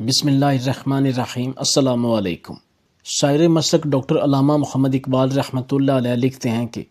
بسم اللہ الرحمن الرحیم۔ السلام علیکم۔ شاعر مشرق ڈاکٹر علامہ محمد اقبال رحمۃ اللہ علیہ لکھتے ہیں کہ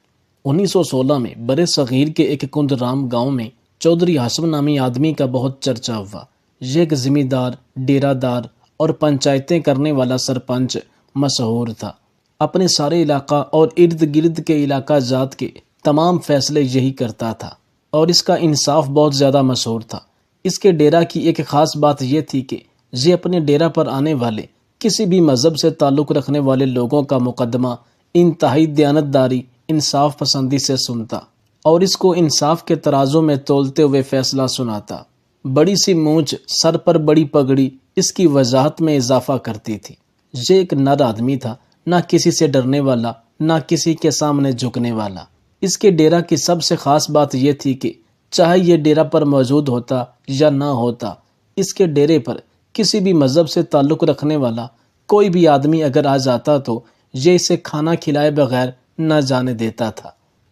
1916 میں برے صغیر کے ایک کندرام گاؤں میں چودھری ہاشم نامی آدمی کا بہت چرچا ہوا۔ یہ ایک ذمہ دار، ڈیرہ دار اور پنچایتیں کرنے والا سرپنچ مشہور تھا۔ اپنے سارے علاقہ اور ارد گرد کے علاقہ جات کے تمام فیصلے یہی کرتا تھا اور اس کا انصاف بہت زیادہ مشہور تھا۔ اس کے ڈیرہ کی ایک خاص بات یہ تھی کہ یہ اپنے ڈیرہ پر آنے والے کسی بھی مذہب سے تعلق رکھنے والے لوگوں کا مقدمہ انتہائی دیانتداری، انصاف پسندی سے سنتا اور اس کو انصاف کے ترازو میں تولتے ہوئے فیصلہ سناتا۔ بڑی سی مونچھ، سر پر بڑی پگڑی اس کی وضاحت میں اضافہ کرتی تھی۔ یہ ایک نر آدمی تھا، نہ کسی سے ڈرنے والا، نہ کسی کے سامنے جھکنے والا۔ اس کے ڈیرہ کی سب سے خاص بات یہ تھی کہ چاہے یہ ڈیرہ پر موجود ہوتا یا نہ ہوتا، اس کے ڈیرے پر کسی بھی مذہب سے تعلق رکھنے والا کوئی بھی آدمی اگر آ جاتا تو یہ اسے کھانا کھلائے بغیر نہ جانے دیتا تھا۔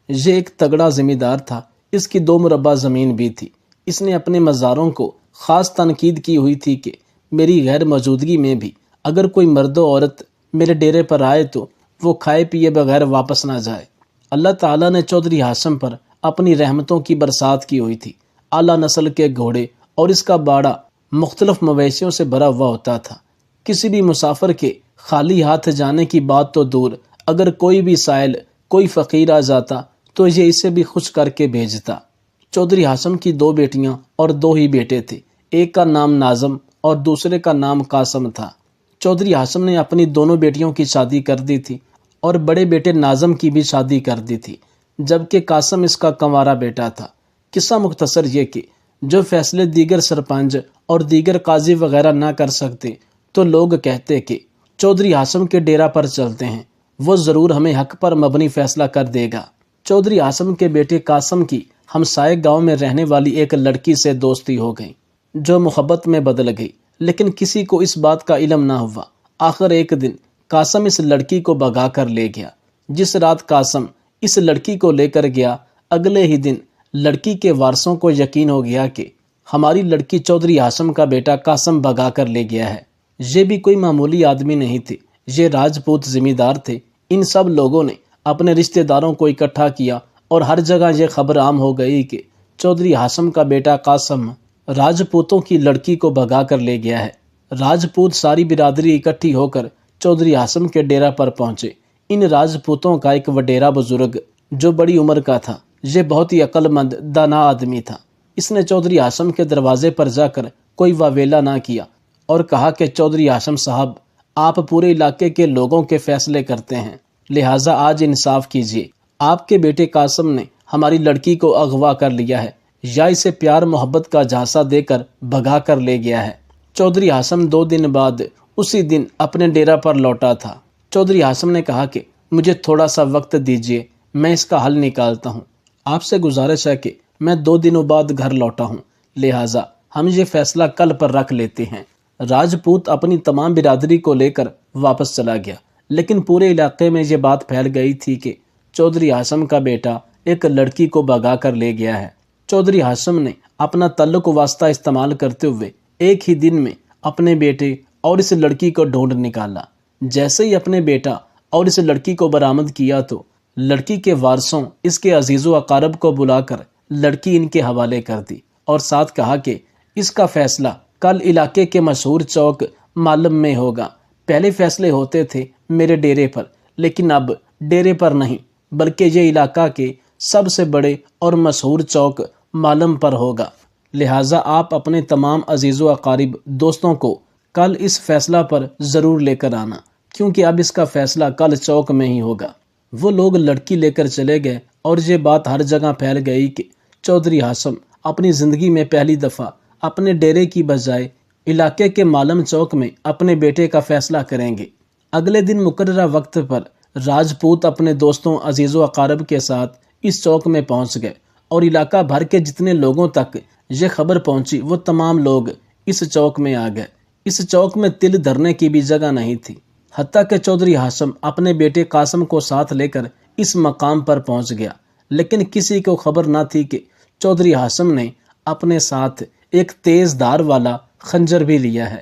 یہ ایک تگڑا ذمہ دار تھا۔ اس کی 2 مربع زمین بھی تھی۔ اس نے اپنے مزاروں کو خاص تنقید کی ہوئی تھی کہ میری غیر موجودگی میں بھی اگر کوئی مرد و عورت میرے ڈیرے پر آئے تو وہ کھائے پیے بغیر واپس نہ جائے۔ اللہ تعالیٰ نے چودھری ہاشم پر اپنی رحمتوں کی برسات کی ہوئی تھی۔ اعلیٰ نسل کے گھوڑے اور اس کا باڑہ مختلف مویشیوں سے بھرا ہوا ہوتا تھا۔ کسی بھی مسافر کے خالی ہاتھ جانے کی بات تو دور، اگر کوئی بھی سائل، کوئی فقیر آ جاتا تو یہ اسے بھی خوش کر کے بھیجتا۔ چودھری ہاشم کی 2 بیٹیاں اور 2 ہی بیٹے تھے۔ ایک کا نام ناظم اور دوسرے کا نام قاسم تھا۔ چودھری ہاشم نے اپنی دونوں بیٹیوں کی شادی کر دی تھی اور بڑے بیٹے ناظم کی بھی شادی کر دی تھی، جبکہ قاسم اس کا کنوارا بیٹا تھا۔ قصہ مختصر یہ کہ جو فیصلے دیگر سرپنچ اور دیگر قاضی وغیرہ نہ کر سکتے تو لوگ کہتے کہ چودھری ہاشم کے ڈیرہ پر چلتے ہیں، وہ ضرور ہمیں حق پر مبنی فیصلہ کر دے گا۔ چودھری ہاشم کے بیٹے قاسم کی ہمسائے گاؤں میں رہنے والی ایک لڑکی سے دوستی ہو گئی جو محبت میں بدل گئی، لیکن کسی کو اس بات کا علم نہ ہوا۔ آخر ایک دن قاسم اس لڑکی کو بھگا کر لے گیا۔ جس رات قاسم اس لڑکی کو لے کر گیا، اگلے ہی دن لڑکی کے وارثوں کو یقین ہو گیا کہ ہماری لڑکی چودھری ہاشم کا بیٹا قاسم بھگا کر لے گیا ہے۔ یہ بھی کوئی معمولی آدمی نہیں تھے، یہ راجپوت ذمہ دار تھے۔ ان سب لوگوں نے اپنے رشتہ داروں کو اکٹھا کیا اور ہر جگہ یہ خبر عام ہو گئی کہ چودھری ہاشم کا بیٹا قاسم راجپوتوں کی لڑکی کو بھگا کر لے گیا ہے۔ راجپوت ساری برادری اکٹھی ہو کر چودھری ہاشم کے ڈیرہ پر پہنچے۔ ان راجپوتوں کا ایک وڈیرا بزرگ جو بڑی عمر کا تھا، یہ بہت ہی عقل مند، دانا آدمی تھا۔ اس نے چودھری ہاشم کے دروازے پر جا کر کوئی واویلا نہ کیا اور کہا کہ چودھری ہاشم صاحب، آپ پورے علاقے کے لوگوں کے فیصلے کرتے ہیں، لہٰذا آج انصاف کیجیے۔ آپ کے بیٹے قاسم نے ہماری لڑکی کو اغوا کر لیا ہے یا اسے پیار محبت کا جھانسا دے کر بھگا کر لے گیا ہے۔ چودھری ہاشم 2 دن بعد اسی دن اپنے ڈیرہ پر لوٹا تھا۔ چودھری ہاشم نے کہا کہ مجھے تھوڑا سا وقت دیجیے، میں اس کا حل نکالتا ہوں۔ آپ سے گزارش ہے کہ میں 2 دنوں بعد گھر لوٹا ہوں، لہٰذا ہم یہ فیصلہ کل پر رکھ لیتے ہیں۔ راجپوت اپنی تمام برادری کو لے کر واپس چلا گیا، لیکن پورے علاقے میں یہ بات پھیل گئی تھی کہ چودھری ہاشم کا بیٹا ایک لڑکی کو بھگا کر لے گیا ہے۔ چودھری ہاشم نے اپنا تعلق واسطہ استعمال کرتے ہوئے ایک ہی دن میں اپنے بیٹے اور اس لڑکی کو ڈھونڈ نکالا۔ جیسے ہی اپنے بیٹا اور اس لڑکی کو برآمد کیا تو لڑکی کے وارثوں اس کے عزیز و اقارب کو بلا کر لڑکی ان کے حوالے کر دی اور ساتھ کہا کہ اس کا فیصلہ کل علاقے کے مشہور چوک معلم میں ہوگا۔ پہلے فیصلے ہوتے تھے میرے ڈیرے پر، لیکن اب ڈیرے پر نہیں بلکہ یہ علاقہ کے سب سے بڑے اور مشہور چوک معلم پر ہوگا، لہٰذا آپ اپنے تمام عزیز و اقارب دوستوں کو کل اس فیصلہ پر ضرور لے کر آنا، کیونکہ اب اس کا فیصلہ کل چوک میں ہی ہوگا۔ وہ لوگ لڑکی لے کر چلے گئے اور یہ بات ہر جگہ پھیل گئی کہ چودھری ہاشم اپنی زندگی میں پہلی دفعہ اپنے ڈیرے کی بجائے علاقے کے معلم چوک میں اپنے بیٹے کا فیصلہ کریں گے۔ اگلے دن مقررہ وقت پر راجپوت اپنے دوستوں، عزیز و اقارب کے ساتھ اس چوک میں پہنچ گئے اور علاقہ بھر کے جتنے لوگوں تک یہ خبر پہنچی وہ تمام لوگ اس چوک میں آ گئے۔ اس چوک میں تل دھرنے کی بھی جگہ نہیں تھی، حتیٰ کہ چودھری ہاشم اپنے بیٹے قاسم کو ساتھ لے کر اس مقام پر پہنچ گیا، لیکن کسی کو خبر نہ تھی کہ چودھری ہاشم نے اپنے ساتھ ایک تیز دھار والا خنجر بھی لیا ہے۔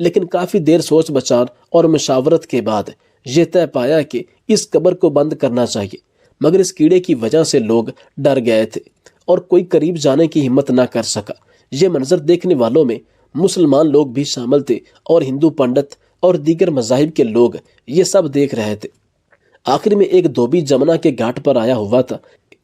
لیکن کافی دیر سوچ بچان اور مشاورت کے بعد یہ طے پایا کہ اس قبر کو بند کرنا چاہیے، مگر اس کیڑے کی وجہ سے لوگ ڈر گئے تھے اور کوئی قریب جانے کی ہمت نہ کر سکا۔ یہ منظر دیکھنے والوں میں مسلمان لوگ بھی شامل تھے اور ہندو پنڈت اور دیگر مذاہب کے لوگ یہ سب دیکھ رہے تھے۔ آخر میں ایک دھوبی جمنا کے گھاٹ پر آیا ہوا تھا،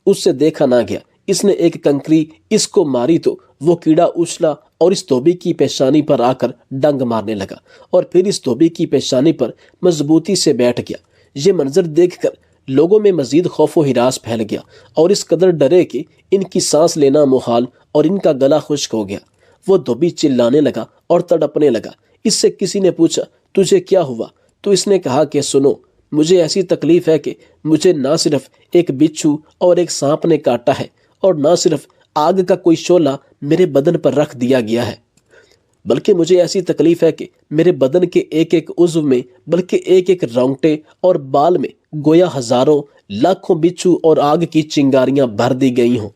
اس سے دیکھا نہ گیا۔ اس نے ایک کنکری اس کو ماری تو وہ کیڑا اچھلا اور اس دھوبی کی پیشانی پر آ کر ڈنگ مارنے لگا اور پھر اس دھوبی کی پیشانی پر مضبوطی سے بیٹھ گیا۔ یہ منظر دیکھ کر لوگوں میں مزید خوف و ہراس پھیل گیا اور اس قدر ڈرے کہ ان کی سانس لینا محال اور ان کا گلا خشک ہو گیا۔ وہ دھوبی چلانے لگا اور تڑپنے لگا۔ اس سے کسی نے پوچھا، تجھے کیا ہوا؟ تو اس نے کہا کہ سنو، مجھے ایسی تکلیف ہے کہ مجھے نہ صرف ایک بچھو اور ایک سانپ نے کاٹا ہے، اور نہ صرف آگ کا کوئی شعلہ میرے بدن پر رکھ دیا گیا ہے، بلکہ مجھے ایسی تکلیف ہے کہ میرے بدن کے ایک ایک عضو میں، بلکہ ایک ایک رونگٹے اور بال میں گویا ہزاروں لاکھوں بچھو اور آگ کی چنگاریاں بھر دی گئی ہوں۔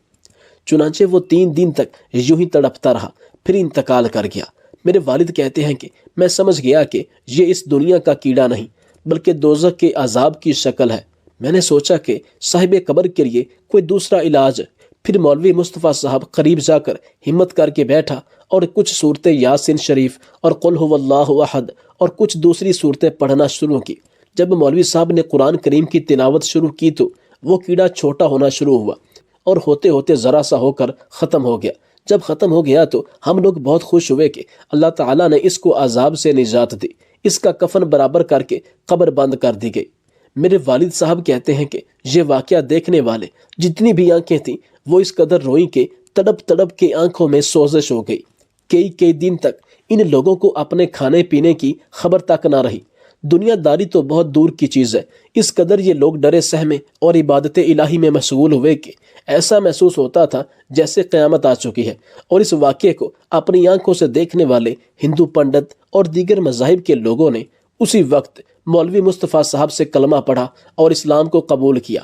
چنانچہ وہ 3 دن تک یوں ہی تڑپتا رہا، پھر انتقال کر گیا۔ میرے والد کہتے ہیں کہ میں سمجھ گیا کہ یہ اس دنیا کا کیڑا نہیں بلکہ دوزخ کے عذاب کی شکل ہے۔ میں نے سوچا کہ صاحب قبر کے لیے کوئی دوسرا علاج۔ پھر مولوی مصطفیٰ صاحب قریب جا کر ہمت کر کے بیٹھا اور کچھ صورتیں یاسین شریف اور قل هو اللہ احد اور کچھ دوسری صورتیں پڑھنا شروع کی۔ جب مولوی صاحب نے قرآن کریم کی تلاوت شروع کی تو وہ کیڑا چھوٹا ہونا شروع ہوا اور ہوتے ہوتے ذرا سا ہو کر ختم ہو گیا۔ جب ختم ہو گیا تو ہم لوگ بہت خوش ہوئے کہ اللہ تعالیٰ نے اس کو عذاب سے نجات دی۔ اس کا کفن برابر کر کے قبر بند کر دی گئی۔ میرے والد صاحب کہتے ہیں کہ یہ واقعہ دیکھنے والے جتنی بھی آنکھیں تھیں وہ اس قدر روئیں کہ تڑپ تڑپ کے آنکھوں میں سوزش ہو گئی۔ کئی دن تک ان لوگوں کو اپنے کھانے پینے کی خبر تک نہ رہی۔ دنیا داری تو بہت دور کی چیز ہے، اس قدر یہ لوگ ڈرے سہمے اور عبادت الہی میں مشغول ہوئے کہ ایسا محسوس ہوتا تھا جیسے قیامت آ چکی ہے۔ اور اس واقعے کو اپنی آنکھوں سے دیکھنے والے ہندو پنڈت اور دیگر مذاہب کے لوگوں نے اسی وقت مولوی مصطفیٰ صاحب سے کلمہ پڑھا اور اسلام کو قبول کیا،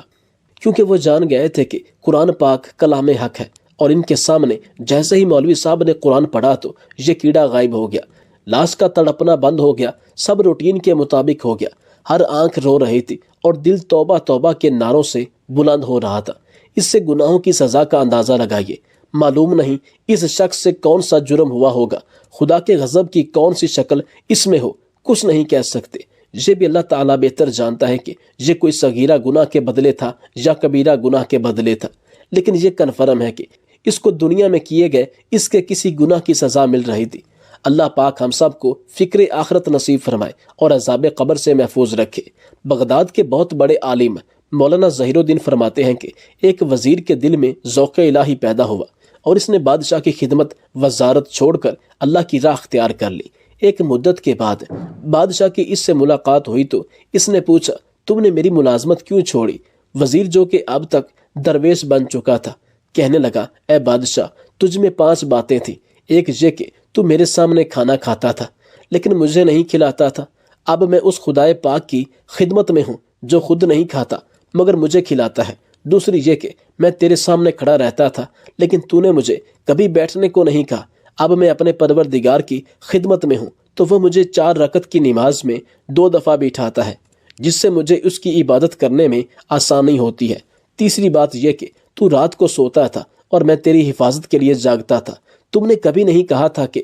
کیونکہ وہ جان گئے تھے کہ قرآن پاک کلام حق ہے۔ اور ان کے سامنے جیسے ہی مولوی صاحب نے قرآن پڑھا تو یہ کیڑا غائب ہو گیا، لاش کا تڑپنا بند ہو گیا، سب روٹین کے مطابق ہو گیا۔ ہر آنکھ رو رہی تھی اور دل توبہ توبہ کے نعروں سے بلند ہو رہا تھا۔ اس سے گناہوں کی سزا کا اندازہ لگائیے۔ معلوم نہیں اس شخص سے کون سا جرم ہوا ہوگا، خدا کے غضب کی کون سی شکل اس میں ہو، کچھ نہیں کہہ سکتے۔ یہ بھی اللہ تعالیٰ بہتر جانتا ہے کہ یہ کوئی صغیرہ گناہ کے بدلے تھا یا کبیرہ گناہ کے بدلے تھا، لیکن یہ کنفرم ہے کہ اس کو دنیا میں کیے گئے اس کے کسی گناہ کی سزا مل رہی تھی۔ اللہ پاک ہم سب کو فکر آخرت نصیب فرمائے اور عذاب قبر سے محفوظ رکھے۔ بغداد کے بہت بڑے عالم مولانا ظہیر الدین فرماتے ہیں کہ ایک وزیر کے دل میں ذوق الہی پیدا ہوا اور اس نے بادشاہ کی خدمت وزارت چھوڑ کر اللہ کی راہ اختیار کر لی۔ ایک مدت کے بعد بادشاہ کی اس سے ملاقات ہوئی تو اس نے پوچھا، تم نے میری ملازمت کیوں چھوڑی؟ وزیر جو کہ اب تک درویش بن چکا تھا کہنے لگا، اے بادشاہ، تجھ میں 5 باتیں تھیں۔ ایک یہ کہ تو میرے سامنے کھانا کھاتا تھا لیکن مجھے نہیں کھلاتا تھا، اب میں اس خدائے پاک کی خدمت میں ہوں جو خود نہیں کھاتا مگر مجھے کھلاتا ہے۔ دوسری یہ کہ میں تیرے سامنے کھڑا رہتا تھا لیکن تو نے مجھے کبھی بیٹھنے کو نہیں کہا، اب میں اپنے پروردگار کی خدمت میں ہوں تو وہ مجھے 4 رکعت کی نماز میں 2 دفعہ بٹھاتا ہے جس سے مجھے اس کی عبادت کرنے میں آسانی ہوتی ہے۔ تیسری بات یہ کہ تو رات کو سوتا تھا اور میں تیری حفاظت کے لیے جاگتا تھا، تم نے کبھی نہیں کہا تھا کہ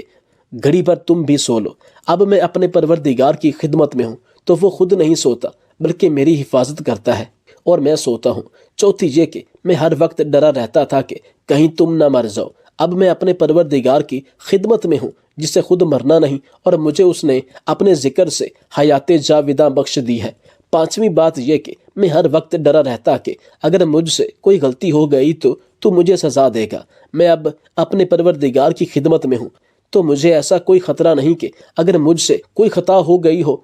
گھڑی پر تم بھی سو لو۔ اب میں اپنے پروردگار کی خدمت میں ہوں تو وہ خود نہیں سوتا بلکہ میری حفاظت کرتا ہے اور میں سوتا ہوں۔ چوتھی یہ کہ میں ہر وقت ڈرا رہتا تھا کہ کہیں تم نہ مر جاؤ، اب میں اپنے پروردگار کی خدمت میں ہوں جسے خود مرنا نہیں اور مجھے اس نے اپنے ذکر سے حیات جاوداں بخش دی ہے۔ 5ویں بات یہ کہ میں ہر وقت ڈرا رہتا کہ اگر مجھ سے کوئی غلطی ہو گئی تو مجھے سزا دے گا۔ میں اب اپنے پروردگار کی خدمت میں ہوں تو مجھے ایسا کوئی خطرہ نہیں کہ اگر مجھ سے کوئی خطا ہو گئی ہو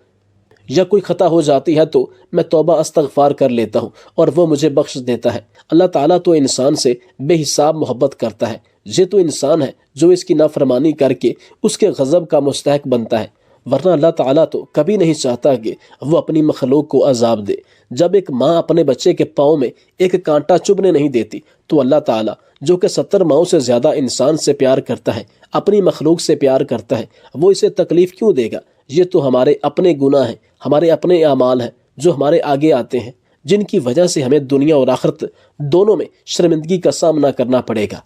یا کوئی خطا ہو جاتی ہے تو میں توبہ استغفار کر لیتا ہوں اور وہ مجھے بخش دیتا ہے۔ اللہ تعالیٰ تو انسان سے بے حساب محبت کرتا ہے، یہ تو انسان ہے جو اس کی نافرمانی کر کے اس کے غضب کا مستحق بنتا ہے، ورنہ اللہ تعالیٰ تو کبھی نہیں چاہتا کہ وہ اپنی مخلوق کو عذاب دے۔ جب ایک ماں اپنے بچے کے پاؤں میں ایک کانٹا چبھنے نہیں دیتی تو اللہ تعالیٰ جو کہ 70 ماؤں سے زیادہ انسان سے پیار کرتا ہے اپنی مخلوق سے پیار کرتا ہے وہ اسے تکلیف کیوں دے گا؟ یہ تو ہمارے اپنے گناہ ہیں، ہمارے اپنے اعمال ہیں جو ہمارے آگے آتے ہیں، جن کی وجہ سے ہمیں دنیا اور آخرت دونوں میں شرمندگی کا سامنا کرنا پڑے گا۔